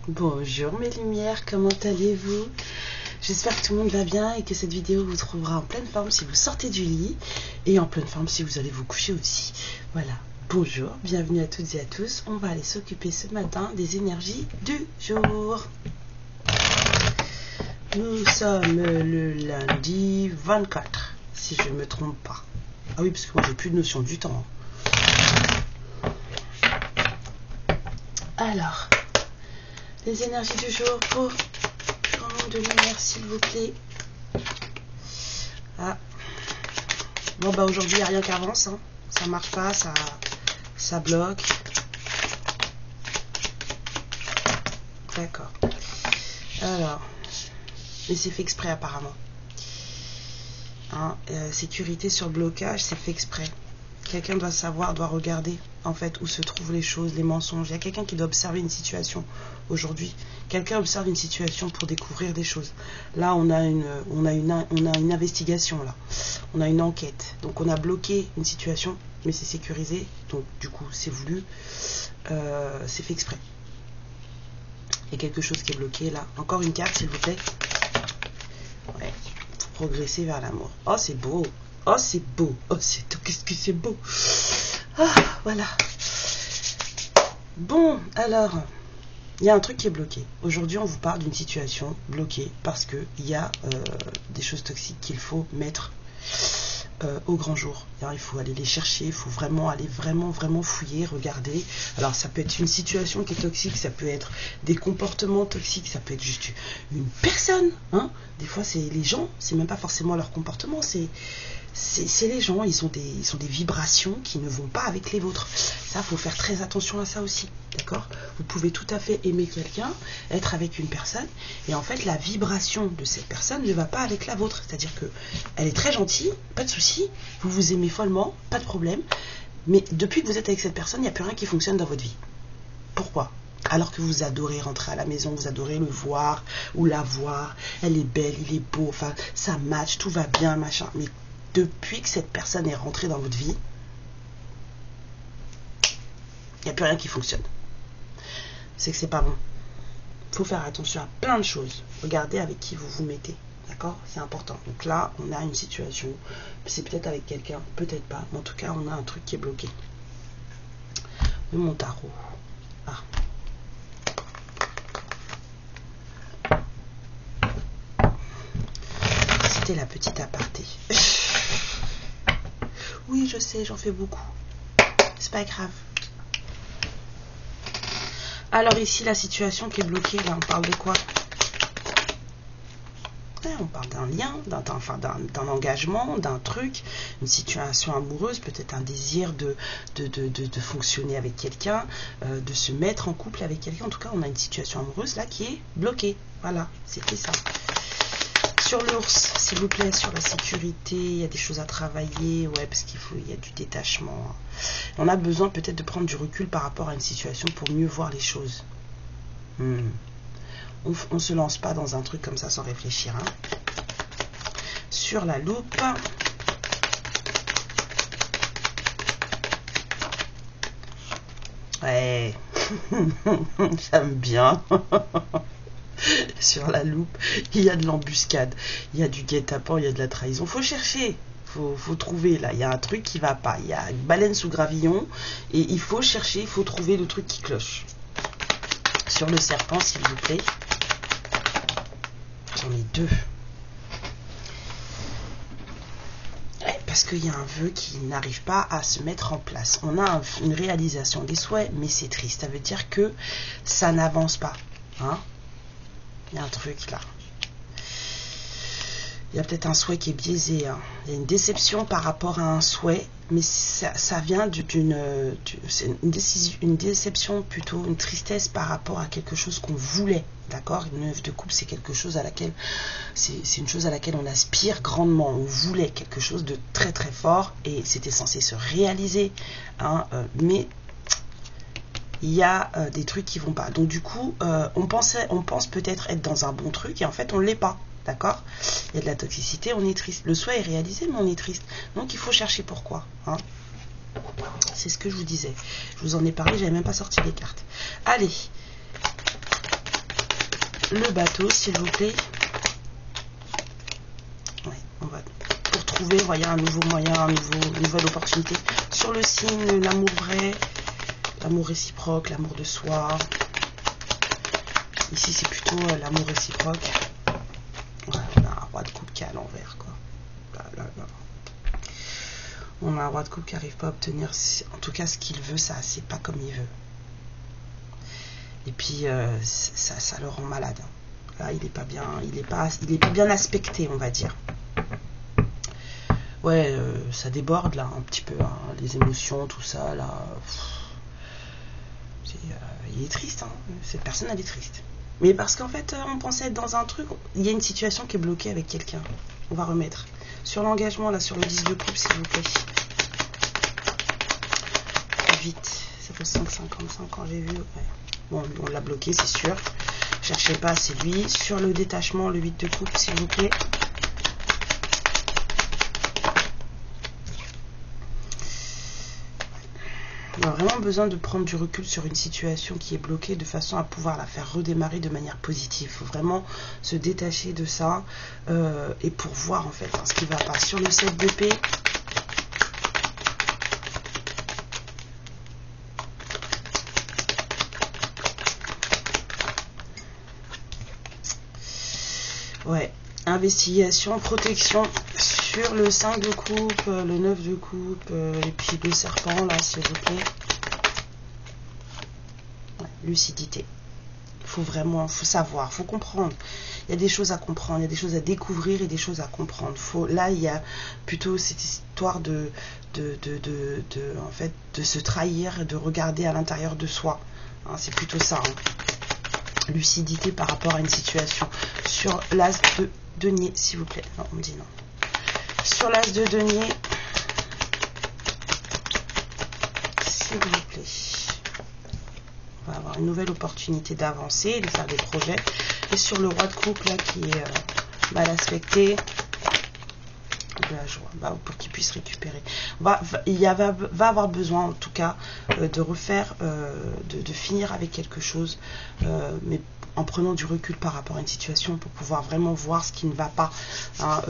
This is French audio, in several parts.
Bonjour mes lumières, comment allez-vous? J'espère que tout le monde va bien et que cette vidéo vous trouvera en pleine forme si vous sortez du lit et en pleine forme si vous allez vous coucher aussi. Voilà, bonjour, bienvenue à toutes et à tous. On va aller s'occuper ce matin des énergies du jour. Nous sommes le lundi 24, si je ne me trompe pas. Ah oui, parce que moi j'ai plus de notion du temps. Alors, les énergies du jour pour grand nombre de lumière, s'il vous plaît. Ah. Bon, bah aujourd'hui, il n'y a rien qui avance. Hein. Ça marche pas, ça bloque. D'accord. Alors, mais c'est fait exprès apparemment. Hein, sécurité sur blocage, c'est fait exprès. Quelqu'un doit savoir, doit regarder en fait où se trouvent les choses, les mensonges. Il y a quelqu'un qui doit observer une situation aujourd'hui. Quelqu'un observe une situation pour découvrir des choses. Là, on a une investigation là. On a une enquête. Donc on a bloqué une situation, mais c'est sécurisé. Donc du coup, c'est voulu. C'est fait exprès. Il y a quelque chose qui est bloqué là. Encore une carte, s'il vous plaît. Ouais. Pour progresser vers l'amour. Oh, c'est beau. Oh, c'est beau. Oh, qu'est-ce que c'est beau. Ah, voilà. Bon, alors, il y a un truc qui est bloqué. Aujourd'hui, on vous parle d'une situation bloquée parce qu'il y a des choses toxiques qu'il faut mettre au grand jour. Alors, il faut aller les chercher, il faut vraiment aller vraiment fouiller, regarder. Alors, ça peut être une situation qui est toxique, ça peut être des comportements toxiques, ça peut être juste une personne. Hein. Des fois, c'est les gens, c'est même pas forcément leur comportement, c'est les gens, ils ont des vibrations qui ne vont pas avec les vôtres. Ça, il faut faire très attention à ça aussi, d'accord? Vous pouvez tout à fait aimer quelqu'un, être avec une personne, et en fait, la vibration de cette personne ne va pas avec la vôtre. C'est-à-dire que elle est très gentille, pas de souci, vous vous aimez follement, pas de problème, mais depuis que vous êtes avec cette personne, il n'y a plus rien qui fonctionne dans votre vie. Pourquoi? Alors que vous adorez rentrer à la maison, vous adorez le voir ou la voir, elle est belle, il est beau, enfin, ça match, tout va bien, machin, mais depuis que cette personne est rentrée dans votre vie, il n'y a plus rien qui fonctionne. C'est que c'est pas bon. Il faut faire attention à plein de choses. Regardez avec qui vous vous mettez. D'accord? C'est important. Donc là, on a une situation. C'est peut-être avec quelqu'un, peut-être pas. Mais en tout cas, on a un truc qui est bloqué. Oui, mon tarot. Ah. C'était la petite aparté. Oui, je sais, j'en fais beaucoup. C'est pas grave. Alors ici, la situation qui est bloquée, là, on parle de quoi? On parle d'un lien, d'un engagement, d'un truc, une situation amoureuse, peut-être un désir de fonctionner avec quelqu'un, de se mettre en couple avec quelqu'un. En tout cas, on a une situation amoureuse là qui est bloquée. Voilà, c'était ça. Sur l'ours, s'il vous plaît, sur la sécurité, il y a des choses à travailler, ouais, parce il y a du détachement. On a besoin peut-être de prendre du recul par rapport à une situation pour mieux voir les choses. On ne se lance pas dans un truc comme ça sans réfléchir. Hein. Sur la loupe, ouais, j'aime bien. Sur la loupe, il y a de l'embuscade, il y a du guet-apens, il y a de la trahison. Faut chercher, faut trouver là. Il y a un truc qui va pas. Il y a une baleine sous gravillon et il faut chercher, il faut trouver le truc qui cloche. Sur le serpent, s'il vous plaît. J'en ai deux. Ouais, parce qu'il y a un vœu qui n'arrive pas à se mettre en place. On a une réalisation des souhaits, mais c'est triste. Ça veut dire que ça n'avance pas. Hein? Il y a un truc là. Il y a peut-être un souhait qui est biaisé. Hein. Il y a une déception par rapport à un souhait, mais ça vient c'est une déception plutôt, une tristesse par rapport à quelque chose qu'on voulait. D'accord? Une œuvre de couple, c'est quelque chose à laquelle, c'est une chose à laquelle on aspire grandement. On voulait quelque chose de très très fort et c'était censé se réaliser. Hein, mais il y a des trucs qui vont pas. Donc du coup, on pense peut-être être dans un bon truc et en fait on l'est pas. D'accord? Il y a de la toxicité, on est triste. Le souhait est réalisé, mais on est triste. Donc il faut chercher pourquoi. Hein? C'est ce que je vous disais. Je vous en ai parlé, j'avais même pas sorti les cartes. Allez. le bateau, s'il vous plaît. Ouais, on va pour trouver, voyez, un nouveau moyen, une nouvelle opportunité. Sur le signe, l'amour vrai, l'amour réciproque, l'amour de soi. Ici, c'est plutôt l'amour réciproque. Ouais, on a un roi de coupe qui est à l'envers, quoi. Là. On a un roi de coupe qui n'arrive pas à obtenir, en tout cas, ce qu'il veut, ça, c'est pas comme il veut. Et puis, ça le rend malade. Là, il est pas bien, il est pas bien aspecté, on va dire. Ouais, ça déborde, là, un petit peu, hein, les émotions, tout ça, là. Il est triste, hein. Cette personne, elle est triste. Mais parce qu'en fait, on pensait être dans un truc, il y a une situation qui est bloquée avec quelqu'un. On va remettre. Sur l'engagement, là, sur le 10 de coupe, s'il vous plaît. Vite, ça fait 5,55 quand j'ai vu. Ouais. Bon, on l'a bloqué, c'est sûr. Cherchez pas, c'est lui. Sur le détachement, le 8 de coupe, s'il vous plaît. On a vraiment besoin de prendre du recul sur une situation qui est bloquée de façon à pouvoir la faire redémarrer de manière positive. Il faut vraiment se détacher de ça et pour voir en fait ce qui va pas. Sur le 7 d'épée, ouais, investigation, protection. Sur le 5 de coupe, le 9 de coupe, et puis le serpent, là, s'il vous plaît. Ouais, lucidité. Faut savoir, faut comprendre. Il y a des choses à comprendre, il y a des choses à découvrir et des choses à comprendre. Là, il y a plutôt cette histoire en fait, de se trahir et de regarder à l'intérieur de soi. Hein, c'est plutôt ça. Hein. Lucidité par rapport à une situation. Sur l'as de denier, s'il vous plaît. Non, on me dit non. Sur l'as de denier, s'il vous plaît, on va avoir une nouvelle opportunité d'avancer, de faire des projets. Et sur le roi de coupe, là, qui est mal aspecté, de la joie, pour qu'il puisse récupérer. Va avoir besoin, en tout cas, de refaire, de finir avec quelque chose, mais en prenant du recul par rapport à une situation pour pouvoir vraiment voir ce qui ne va pas, hein,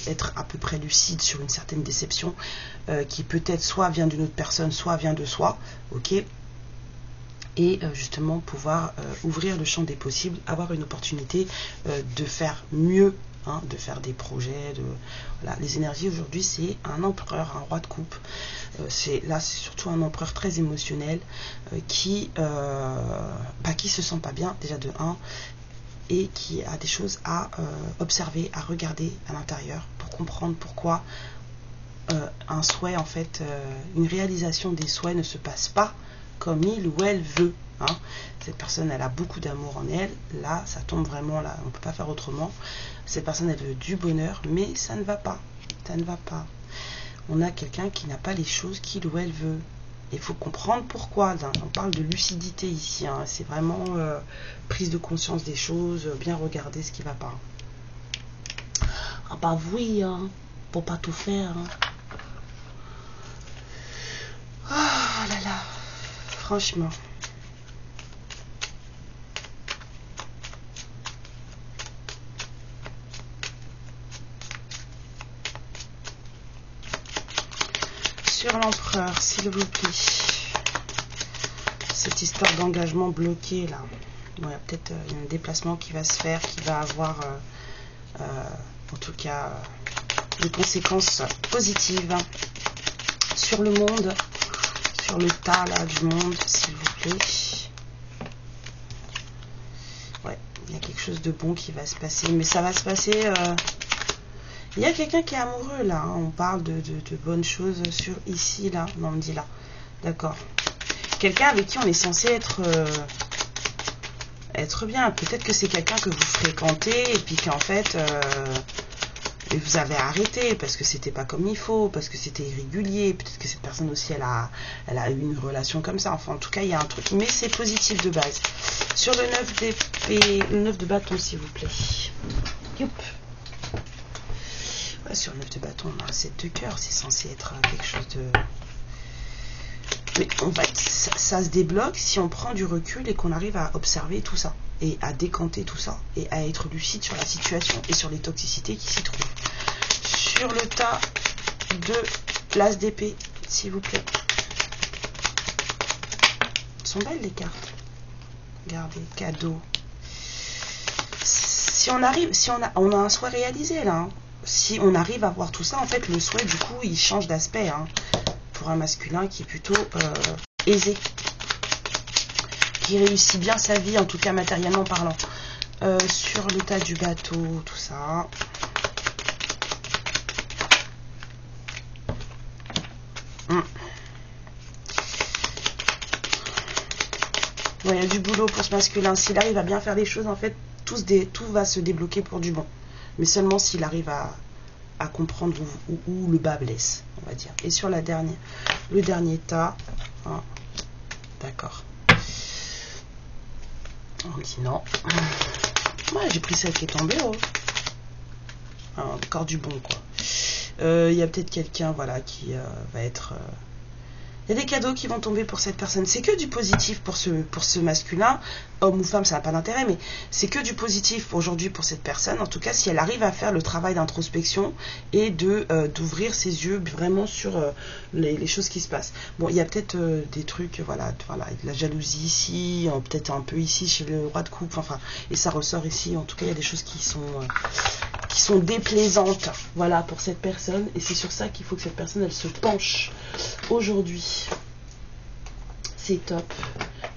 être à peu près lucide sur une certaine déception qui peut-être soit vient d'une autre personne, soit vient de soi, ok, et justement pouvoir ouvrir le champ des possibles, avoir une opportunité de faire mieux, hein, de faire des projets, voilà. Les énergies aujourd'hui, c'est un empereur, un roi de coupe. C'est surtout un empereur très émotionnel qui se sent pas bien déjà de 1 et qui a des choses à observer, à regarder à l'intérieur pour comprendre pourquoi un souhait, en fait, une réalisation des souhaits ne se passe pas comme il ou elle veut. Hein. Cette personne, elle a beaucoup d'amour en elle. Là, ça tombe vraiment là. On ne peut pas faire autrement. Cette personne, elle veut du bonheur, mais ça ne va pas. Ça ne va pas. On a quelqu'un qui n'a pas les choses qu'il ou elle veut. Il faut comprendre pourquoi. On parle de lucidité ici. Hein. C'est vraiment prise de conscience des choses, bien regarder ce qui ne va pas. Ah bah oui, hein, pour pas tout faire. Hein. Oh là là, franchement. Sur l'empereur, s'il vous plaît. Cette histoire d'engagement bloqué là. Bon, il y a peut-être un déplacement qui va se faire, qui va avoir en tout cas des conséquences positives sur le monde, sur le tas là du monde, s'il vous plaît. Ouais, il y a quelque chose de bon qui va se passer, mais ça va se passer. Il y a quelqu'un qui est amoureux là, hein. On parle de bonnes choses sur ici là, non, on me dit là, d'accord. Quelqu'un avec qui on est censé être bien. Peut-être que c'est quelqu'un que vous fréquentez et puis qu'en fait vous avez arrêté parce que c'était pas comme il faut, parce que c'était irrégulier. Peut-être que cette personne aussi elle a eu une relation comme ça. Enfin, en tout cas, il y a un truc, mais c'est positif de base. Sur le 9 d'épée, le 9 de bâton, s'il vous plaît. Youp. Ouais, sur le 9 de bâton, on a un 7 de cœur. C'est censé être quelque chose Mais en fait, ça se débloque si on prend du recul et qu'on arrive à observer tout ça. Et à décanter tout ça. Et à être lucide sur la situation et sur les toxicités qui s'y trouvent. Sur le tas de l'as d'épée, s'il vous plaît. Elles sont belles les cartes. Regardez, cadeau. Si on arrive, on a un souhait réalisé là. Hein. Si on arrive à voir tout ça, en fait, le souhait, du coup, il change d'aspect. Hein, pour un masculin qui est plutôt aisé. Qui réussit bien sa vie, en tout cas matériellement parlant. Sur l'état du bateau, tout ça. Il y a du boulot pour ce masculin. S'il arrive à bien faire les choses, en fait, tout va se débloquer pour du bon. Mais seulement s'il arrive à comprendre où le bas blesse, on va dire. Et sur le dernier tas, hein, d'accord. On dit non. Ouais, j'ai pris celle qui est tombée. Oh. Encore du bon, quoi. Il y a peut-être quelqu'un, voilà, qui va être... Il y a des cadeaux qui vont tomber pour cette personne. C'est que du positif pour ce masculin. Homme ou femme, ça n'a pas d'intérêt, mais c'est que du positif aujourd'hui pour cette personne. En tout cas, si elle arrive à faire le travail d'introspection et d'ouvrir ses yeux vraiment sur les choses qui se passent. Bon, il y a peut-être des trucs, voilà, de la jalousie ici, peut-être un peu ici chez le roi de coupe, enfin, et ça ressort ici. En tout cas, il y a des choses qui sont déplaisantes, voilà, pour cette personne. Et c'est sur ça qu'il faut que cette personne, elle se penche aujourd'hui. C'est top.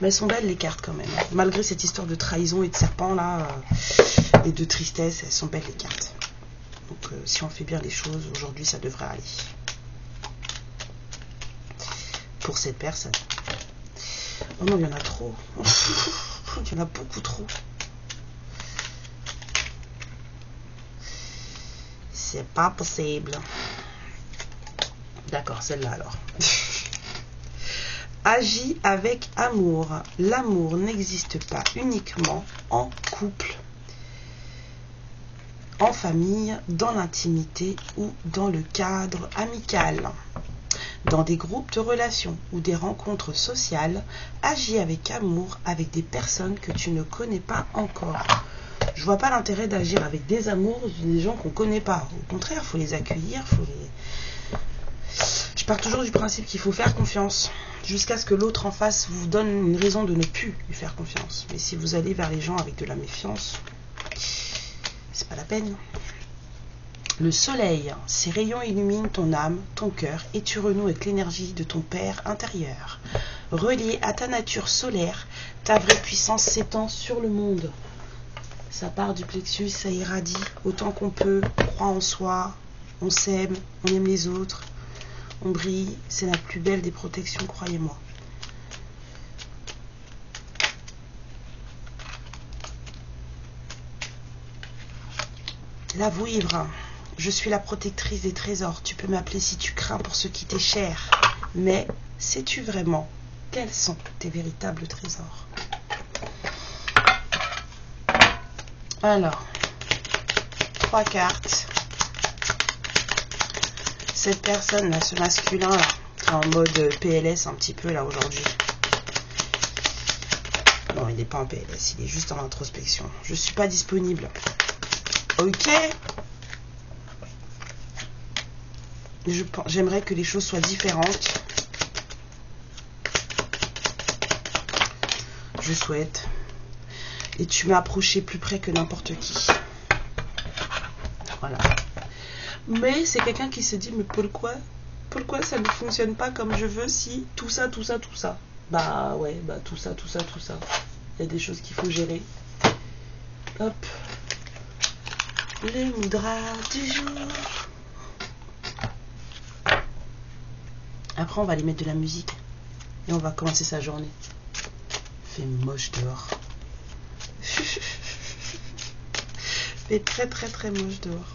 Mais elles sont belles les cartes quand même. Malgré cette histoire de trahison et de serpent là, et de tristesse, elles sont belles les cartes. Donc si on fait bien les choses, aujourd'hui ça devrait aller. Pour cette personne. Oh non, il y en a trop. Il y en a beaucoup trop. C'est pas possible. D'accord, celle-là alors. Agis avec amour. L'amour n'existe pas uniquement en couple, en famille, dans l'intimité ou dans le cadre amical. Dans des groupes de relations ou des rencontres sociales, agis avec amour avec des personnes que tu ne connais pas encore. Je vois pas l'intérêt d'agir avec des amours, des gens qu'on connaît pas. Au contraire, il faut les accueillir, Je pars toujours du principe qu'il faut faire confiance jusqu'à ce que l'autre en face vous donne une raison de ne plus lui faire confiance. Mais si vous allez vers les gens avec de la méfiance, c'est pas la peine. Le soleil, ses rayons illuminent ton âme, ton cœur, et tu renoues avec l'énergie de ton Père intérieur. Relié à ta nature solaire, ta vraie puissance s'étend sur le monde. Ça part du plexus, ça irradie autant qu'on peut, on croit en soi, on s'aime, on aime les autres, on brille, c'est la plus belle des protections, croyez-moi. La vouivre, je suis la protectrice des trésors, tu peux m'appeler si tu crains pour ce qui t'est cher, mais sais-tu vraiment quels sont tes véritables trésors? Alors, 3 cartes. Cette personne là, ce masculin là, en mode PLS un petit peu là aujourd'hui. Non, il n'est pas en PLS, il est juste en introspection. Je suis pas disponible. Ok. J'aimerais que les choses soient différentes. Je souhaite. Et tu m'as approché plus près que n'importe qui. Voilà. Mais c'est quelqu'un qui se dit, mais pourquoi ça ne fonctionne pas comme je veux si tout ça. Bah ouais, bah tout ça. Il y a des choses qu'il faut gérer. Hop. Les mudras du jour. Après, on va aller mettre de la musique. Et on va commencer sa journée. Il fait moche dehors. Il fait très très très moche dehors.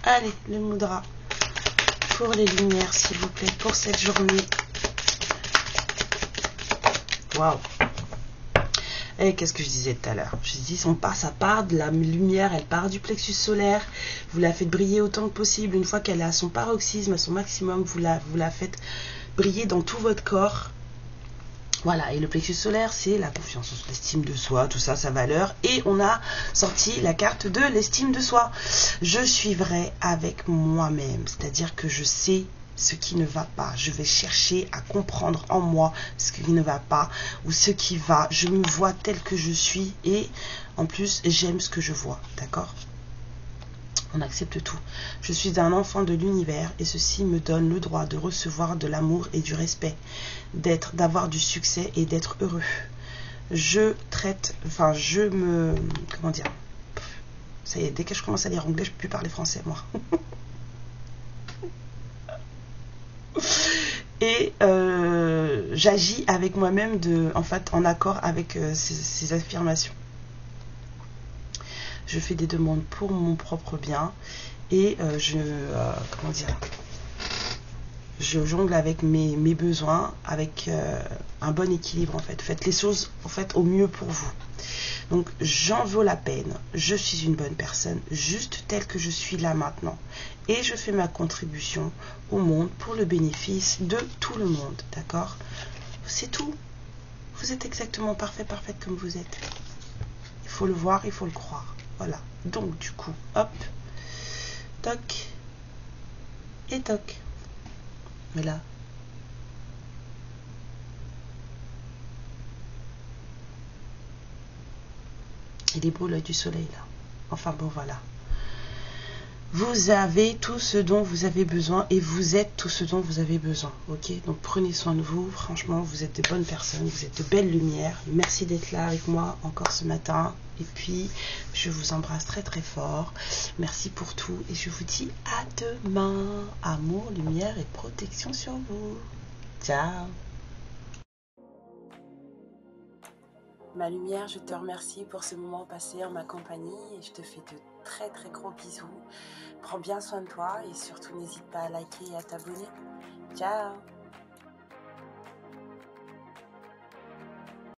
Allez, le mudra. Pour les lumières, s'il vous plaît, pour cette journée. Waouh. Et qu'est-ce que je disais tout à l'heure? Je dis, ça part de la lumière, elle part du plexus solaire. Vous la faites briller autant que possible. Une fois qu'elle est à son paroxysme, à son maximum, vous la faites briller dans tout votre corps. Voilà, et le plexus solaire, c'est la confiance, l'estime de soi, tout ça, sa valeur. Et on a sorti la carte de l'estime de soi. Je suis vrai avec moi-même, c'est-à-dire que je sais ce qui ne va pas. Je vais chercher à comprendre en moi ce qui ne va pas ou ce qui va. Je me vois tel que je suis et en plus, j'aime ce que je vois, d'accord ? On accepte tout. Je suis un enfant de l'univers et ceci me donne le droit de recevoir de l'amour et du respect, d'avoir du succès et d'être heureux. Comment dire? Ça y est, dès que je commence à lire anglais, je ne peux plus parler français, moi. Et j'agis avec moi-même en accord avec ces affirmations. Je fais des demandes pour mon propre bien et je jongle avec mes besoins, avec un bon équilibre en fait. Faites les choses en fait au mieux pour vous. Donc j'en vaux la peine, je suis une bonne personne, juste telle que je suis là maintenant. Et je fais ma contribution au monde pour le bénéfice de tout le monde, d'accord? C'est tout. Vous êtes exactement parfaite comme vous êtes. Il faut le voir, il faut le croire. Voilà. Donc du coup, hop, toc et toc. Voilà. Il est beau l'œil du soleil là. Enfin bon voilà. Vous avez tout ce dont vous avez besoin et vous êtes tout ce dont vous avez besoin. Ok, donc prenez soin de vous. Franchement, vous êtes de bonnes personnes, vous êtes de belles lumières. Merci d'être là avec moi encore ce matin. Et puis, je vous embrasse très très fort. Merci pour tout et je vous dis à demain. Amour, lumière et protection sur vous. Ciao. Ma lumière, je te remercie pour ce moment passé en ma compagnie et je te fais de très très gros bisous. Prends bien soin de toi et surtout n'hésite pas à liker et à t'abonner. Ciao!